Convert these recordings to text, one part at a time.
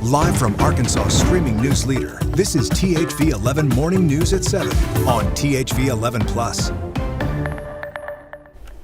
Live from Arkansas' streaming news leader, this is THV 11 Morning News at 7 on THV 11 Plus.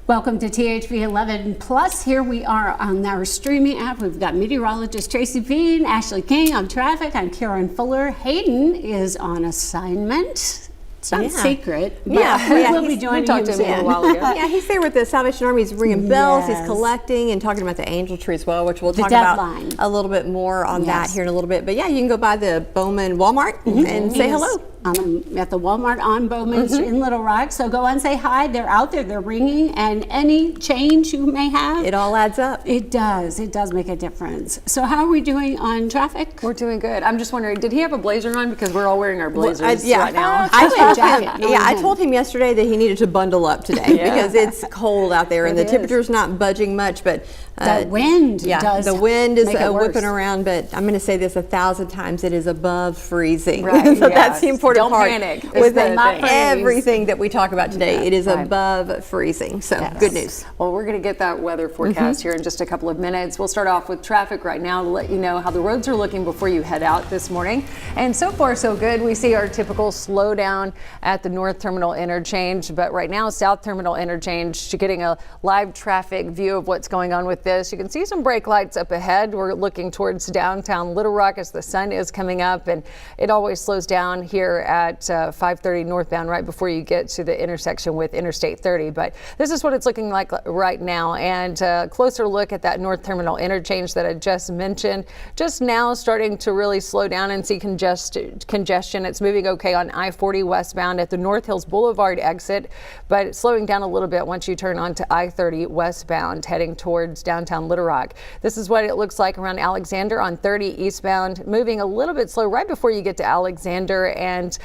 Welcome to THV 11 Plus. Here we are on our streaming app. We've got meteorologist Tracy Bean, Ashley King on traffic. I'm Karen Fuller. Hayden is on assignment. It's not secret, but we'll be joining him a little while ago. Yeah, he's there with the Salvation Army. He's ringing bells. He's collecting and talking about the angel tree as well, which we'll talk about a little bit more on that here in a little bit. But yeah, you can go by the Bowman Walmart and say hello. At the Walmart on Bowman in Little Rock. So go and say hi. They're out there. They're ringing. And any change you may have. It all adds up. It does. It does make a difference. So how are we doing on traffic? We're doing good. I'm just wondering, did he have a blazer on? Because we're all wearing our blazers right now. I told him yesterday that he needed to bundle up today because it's cold out there and the temperature's not budging much. But the wind does. The wind is whipping around. But I'm going to say this 1,000 times. It is above freezing. Right. So that's the important part. Don't panic. With everything that we talk about today, it is above freezing. So good news. Well, we're going to get that weather forecast here in just a couple of minutes. We'll start off with traffic right now to let you know how the roads are looking before you head out this morning. And so far, so good. We see our typical slowdown at the North Terminal Interchange, but right now, South Terminal Interchange, getting a live traffic view of what's going on with this. You can see some brake lights up ahead. We're looking towards downtown Little Rock as the sun is coming up, and it always slows down here at 530 northbound right before you get to the intersection with Interstate 30. But this is what it's looking like right now, and a closer look at that North Terminal Interchange that I just mentioned. Just now starting to really slow down and see congestion. It's moving okay on I-40 westbound at the North Hills Boulevard exit, but it's slowing down a little bit once you turn onto I-30 westbound heading towards downtown Little Rock. This is what it looks like around Alexander on 30 eastbound, moving a little bit slow right before you get to Alexander, and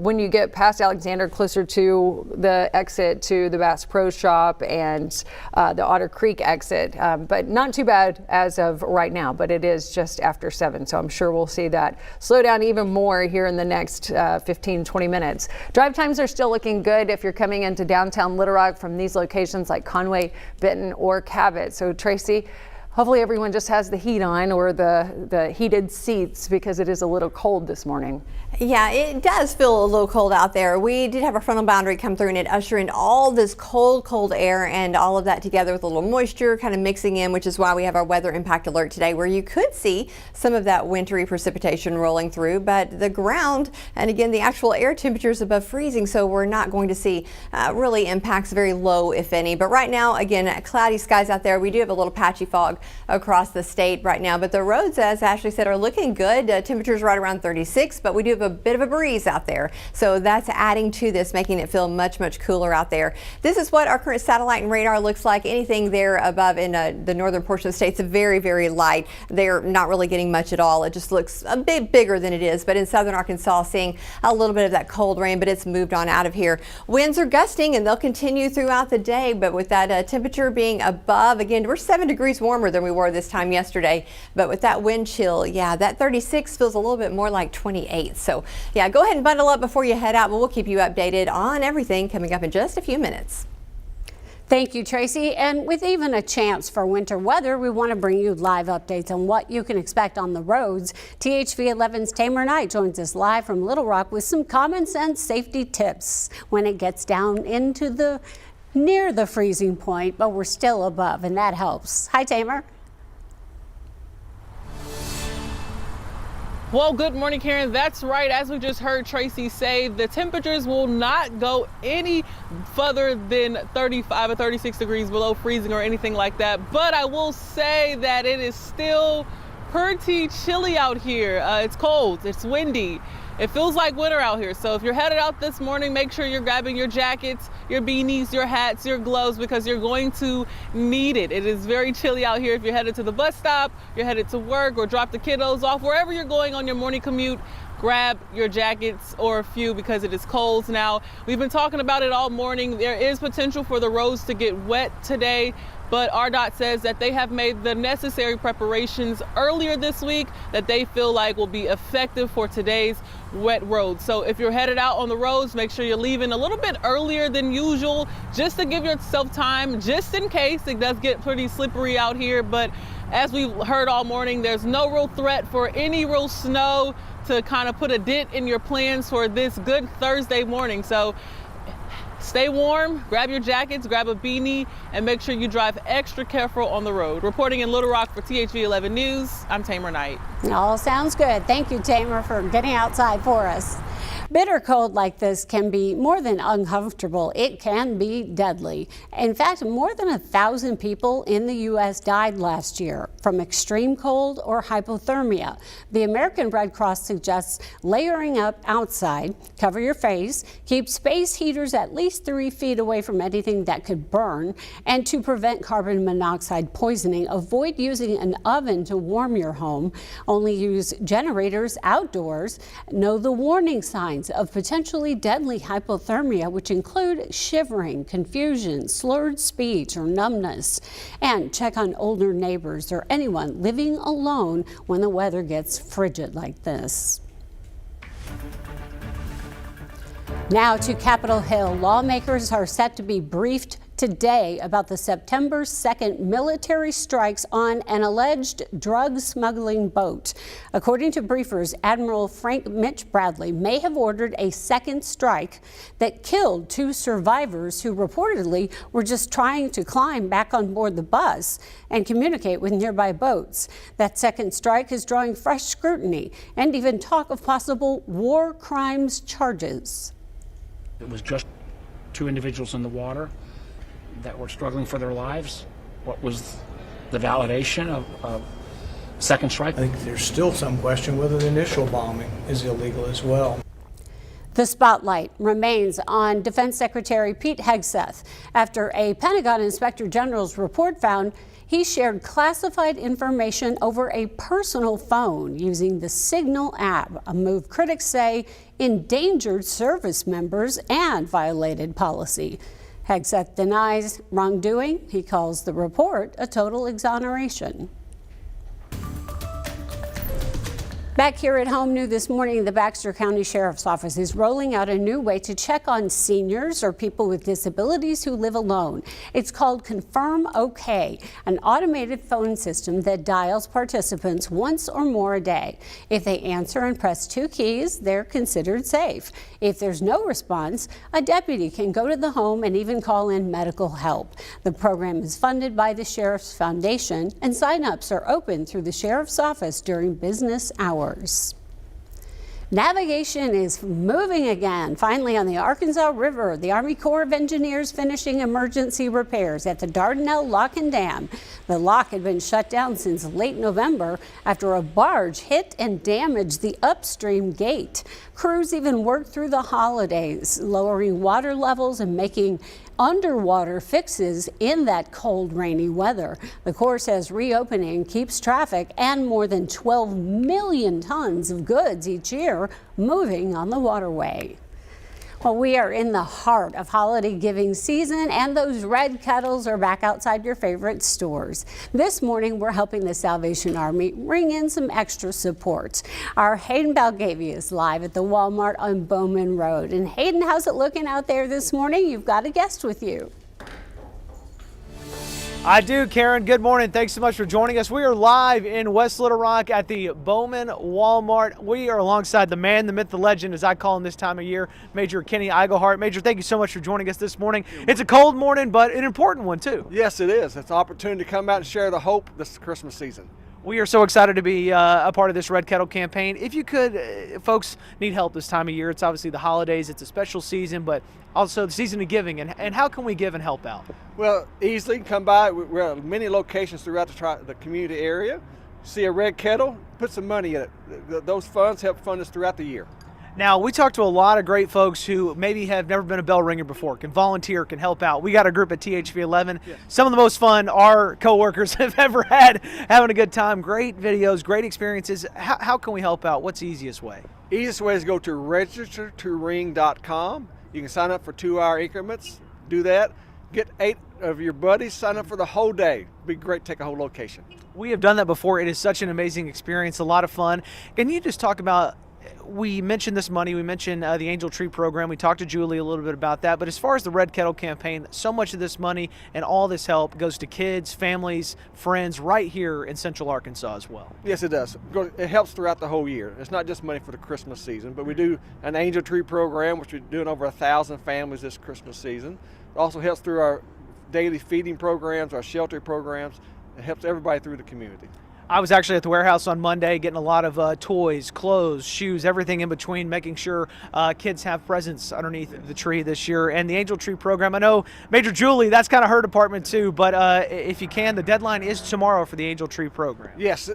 when you get past Alexander, closer to the exit to the Bass Pro Shop and the Otter Creek exit, but not too bad as of right now, but it is just after 7, so I'm sure we'll see that slow down even more here in the next 15-20 minutes. Drive times are still looking good if you're coming into downtown Little Rock from these locations like Conway, Benton, or Cabot. So Tracy, hopefully everyone just has the heat on or the heated seats because it is a little cold this morning. Yeah, it does feel a little cold out there. We did have a frontal boundary come through and it ushered in all this cold air and all of that together with a little moisture kind of mixing in, which is why we have our weather impact alert today, where you could see some of that wintry precipitation rolling through, but the ground and again the actual air temperature is above freezing, so we're not going to see really impacts, very low if any. But right now, again, cloudy skies out there. We do have a little patchy fog across the state right now, but the roads, as Ashley said, are looking good. Temperatures right around 36, but we do have a bit of a breeze out there, so that's adding to this, making it feel much cooler out there. This is what our current satellite and radar looks like. Anything there above in the northern portion of the state is very light. They're not really getting much at all. It just looks a bit bigger than it is, but in southern Arkansas seeing a little bit of that cold rain, but it's moved on out of here. Winds are gusting and they'll continue throughout the day, but with that temperature being above, again, we're 7 degrees warmer than we were this time yesterday, but with that wind chill, yeah, that 36 feels a little bit more like 28. So yeah, go ahead and bundle up before you head out, but we'll keep you updated on everything coming up in just a few minutes. Thank you, Tracy. And with even a chance for winter weather, we want to bring you live updates on what you can expect on the roads. THV 11's Tamer Knight joins us live from Little Rock with some common sense safety tips when it gets down into near the freezing point, but we're still above, and that helps. Hi, Tamer. Well, good morning, Karen. That's right. As we just heard Tracy say, the temperatures will not go any further than 35 or 36 degrees below freezing or anything like that. But I will say that it is still pretty chilly out here. It's cold, it's windy. It feels like winter out here. So if you're headed out this morning, make sure you're grabbing your jackets, your beanies, your hats, your gloves, because you're going to need it. It is very chilly out here. If you're headed to the bus stop, you're headed to work, or drop the kiddos off, wherever you're going on your morning commute, grab your jackets or a few because it is cold. Now, we've been talking about it all morning. There is potential for the roads to get wet today, but ARDOT says that they have made the necessary preparations earlier this week that they feel like will be effective for today's wet roads. So if you're headed out on the roads, make sure you're leaving a little bit earlier than usual, just to give yourself time, just in case it does get pretty slippery out here. But as we've heard all morning, there's no real threat for any real snow to kind of put a dent in your plans for this good Thursday morning. So stay warm, grab your jackets, grab a beanie, and make sure you drive extra careful on the road. Reporting in Little Rock for THV 11 News, I'm Tamer Knight. All sounds good. Thank you, Tamer, for getting outside for us. Bitter cold like this can be more than uncomfortable. It can be deadly. In fact, more than 1,000 people in the U.S. died last year from extreme cold or hypothermia. The American Red Cross suggests layering up outside, cover your face, keep space heaters at least 3 feet away from anything that could burn, and to prevent carbon monoxide poisoning, avoid using an oven to warm your home. Only use generators outdoors. Know the warning signs of potentially deadly hypothermia, which include shivering, confusion, slurred speech, or numbness. And check on older neighbors or anyone living alone when the weather gets frigid like this. Now to Capitol Hill. Lawmakers are set to be briefed today about the September 2nd military strikes on an alleged drug smuggling boat. According to briefers, Admiral Frank Mitch Bradley may have ordered a second strike that killed 2 survivors who reportedly were just trying to climb back on board the bus and communicate with nearby boats. That second strike is drawing fresh scrutiny and even talk of possible war crimes charges. It was just 2 individuals in the water that were struggling for their lives. What was the validation of second strike? I think there's still some question whether the initial bombing is illegal as well. The spotlight remains on Defense Secretary Pete Hegseth after a Pentagon Inspector General's report found he shared classified information over a personal phone using the Signal app, a move critics say endangered service members and violated policy. Hegseth denies wrongdoing. He calls the report a total exoneration. Back here at home, new this morning, the Baxter County Sheriff's Office is rolling out a new way to check on seniors or people with disabilities who live alone. It's called Confirm OK, an automated phone system that dials participants once or more a day. If they answer and press 2 keys, they're considered safe. If there's no response, a deputy can go to the home and even call in medical help. The program is funded by the Sheriff's Foundation, and sign-ups are open through the Sheriff's Office during business hours. Navigation is moving again. Finally, on the Arkansas River, the Army Corps of Engineers finishing emergency repairs at the Dardanelle Lock and Dam. The lock had been shut down since late November after a barge hit and damaged the upstream gate. Crews even worked through the holidays, lowering water levels and making underwater fixes in that cold, rainy weather. The Corps says reopening keeps traffic and more than 12 million tons of goods each year moving on the waterway. Well, we are in the heart of holiday giving season, and those red kettles are back outside your favorite stores. This morning, we're helping the Salvation Army ring in some extra support. Our Hayden Balgavy is live at the Walmart on Bowman Road. And Hayden, how's it looking out there this morning? You've got a guest with you. I do, Karen. Good morning. Thanks so much for joining us. We are live in West Little Rock at the Bowman Walmart. We are alongside the man, the myth, the legend, as I call him this time of year, Major Kenny Eigelhart. Major, thank you so much for joining us this morning. It's a cold morning, but an important one, too. Yes, it is. It's an opportunity to come out and share the hope this Christmas season. We are so excited to be a part of this Red Kettle campaign. If you could, folks need help this time of year. It's obviously the holidays. It's a special season, but also the season of giving. And how can we give and help out? Well, easily come by. We're at many locations throughout the community area. See a red kettle, put some money in it. Those funds help fund us throughout the year. Now, we talked to a lot of great folks who maybe have never been a bell ringer before, can volunteer, can help out. We got a group at THV 11. Yeah. Some of the most fun our coworkers have ever had, having a good time. Great videos, great experiences. How can we help out? What's the easiest way? Easiest way is go to registertoring.com. You can sign up for 2-hour increments. Do that. Get 8 of your buddies, sign up for the whole day. It'd be great to take a whole location. We have done that before. It is such an amazing experience, a lot of fun. Can you just talk about we mentioned this money. We mentioned the Angel Tree program. We talked to Julie a little bit about that. But as far as the Red Kettle campaign, so much of this money and all this help goes to kids, families, friends right here in Central Arkansas as well. Yes, it does. It helps throughout the whole year. It's not just money for the Christmas season, but we do an Angel Tree program, which we're doing over 1,000 families this Christmas season. It also helps through our daily feeding programs, our shelter programs. It helps everybody through the community. I was actually at the warehouse on Monday getting a lot of toys, clothes, shoes, everything in between, making sure kids have presents underneath the tree this year. And the Angel Tree program, I know Major Julie, that's kind of her department too, but if you can, the deadline is tomorrow for the Angel Tree program. Yes,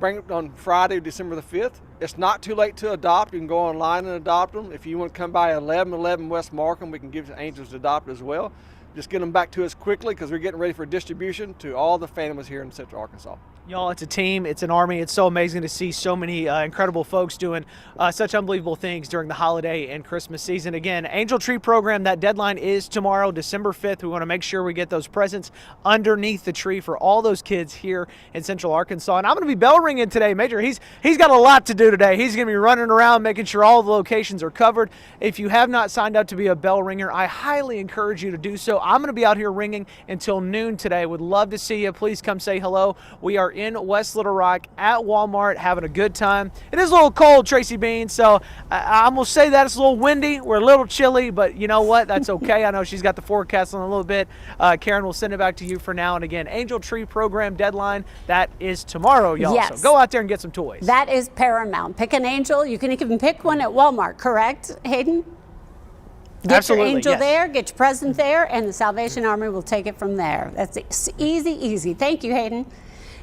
bring it on Friday, December the 5th. It's not too late to adopt. You can go online and adopt them. If you want to come by 1111 West Markham, we can give the Angels to adopt as well. Just get them back to us quickly because we're getting ready for distribution to all the families here in Central Arkansas. Y'all, it's a team, it's an army. It's so amazing to see so many incredible folks doing such unbelievable things during the holiday and Christmas season. Again, Angel Tree program, that deadline is tomorrow, December 5th. We want to make sure we get those presents underneath the tree for all those kids here in Central Arkansas. And I'm going to be bell ringing today. Major, he's got a lot to do today. He's going to be running around making sure all the locations are covered. If you have not signed up to be a bell ringer, I highly encourage you to do so. I'm going to be out here ringing until noon today. Would love to see you. Please come say hello. We are in West Little Rock at Walmart having a good time. It is a little cold, Tracy Bean, so I'm going to say that it's a little windy. We're a little chilly, but you know what? That's okay. I know she's got the forecast on a little bit. Karen will send it back to you for now. And again, Angel Tree program deadline, that is tomorrow, y'all. Yes. So go out there and get some toys. That is paramount. Pick an angel. You can even pick one at Walmart, correct, Hayden? Get Absolutely, your angel yes. there, get your present there, and the Salvation Army will take it from there. That's easy, easy. Thank you, Hayden.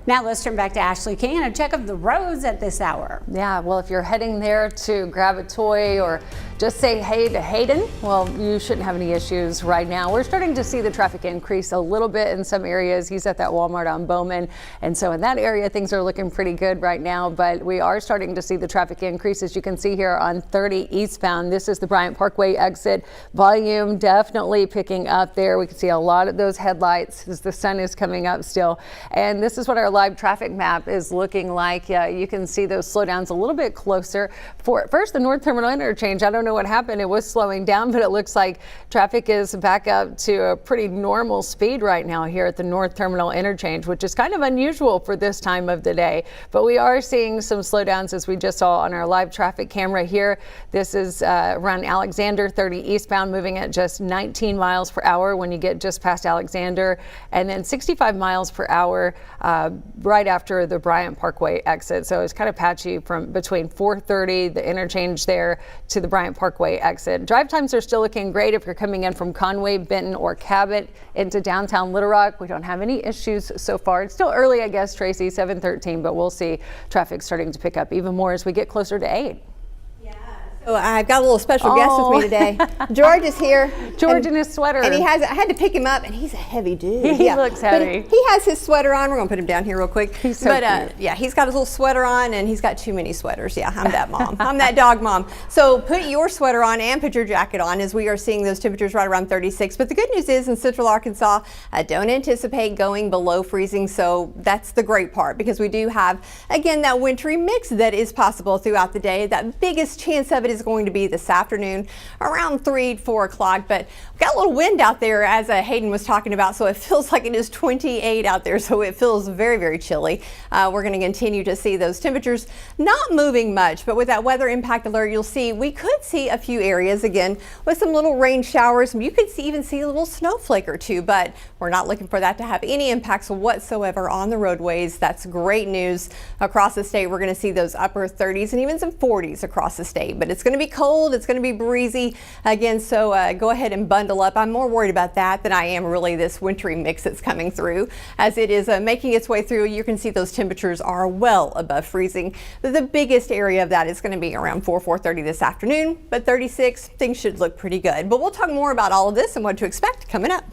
Now let's turn back to Ashley King and a check of the roads at this hour. Yeah, well, if you're heading there to grab a toy or just say hey to Hayden, well, you shouldn't have any issues right now. We're starting to see the traffic increase a little bit in some areas. He's at that Walmart on Bowman, and so in that area, things are looking pretty good right now, but we are starting to see the traffic increase, as you can see here on 30 eastbound. This is the Bryant Parkway exit. Volume definitely picking up there. We can see a lot of those headlights as the sun is coming up still, and this is what our live traffic map is looking like. You can see those slowdowns a little bit closer. For first, the North Terminal interchange, I don't know what happened. It was slowing down, but it looks like traffic is back up to a pretty normal speed right now here at the North Terminal interchange, which is kind of unusual for this time of the day. But we are seeing some slowdowns, as we just saw on our live traffic camera here. This is around Alexander, 30 eastbound, moving at just 19 miles per hour when you get just past Alexander, and then 65 miles per hour right after the Bryant Parkway exit. So it's kind of patchy from between 430, the interchange there, to the Bryant Parkway exit. Drive times are still looking great if you're coming in from Conway, Benton, or Cabot into downtown Little Rock. We don't have any issues so far. It's still early, I guess, Tracy, 7:13, but we'll see traffic starting to pick up even more as we get closer to 8. So I've got a little special guest with me today. George is here. George in his sweater. And I had to pick him up, and he's a heavy dude. He looks heavy. But he has his sweater on. We're going to put him down here real quick. He's so cute. Yeah, he's got his little sweater on, and he's got too many sweaters. Yeah, I'm that mom. I'm that dog mom. So put your sweater on and put your jacket on, as we are seeing those temperatures right around 36. But the good news is, in Central Arkansas, I don't anticipate going below freezing. So that's the great part, because we do have, again, that wintry mix that is possible throughout the day. That biggest chance of it is going to be this afternoon around 3-4 o'clock, but we've got a little wind out there, as Hayden was talking about, so it feels like it is 28 out there, so it feels very, very chilly. We're going to continue to see those temperatures not moving much, but with that weather impact alert, you'll see we could see a few areas again with some little rain showers. You could even see a little snowflake or two, but we're not looking for that to have any impacts whatsoever on the roadways. That's great news. Across the state, we're going to see those upper 30s and even some 40s across the state, but it's going to be cold. It's going to be breezy again, so go ahead and bundle up. I'm more worried about that than I am really this wintry mix that's coming through. As it is making its way through, you can see those temperatures are well above freezing. The biggest area of that is going to be around 4:30 this afternoon, but 36, things should look pretty good. But we'll talk more about all of this and what to expect coming up.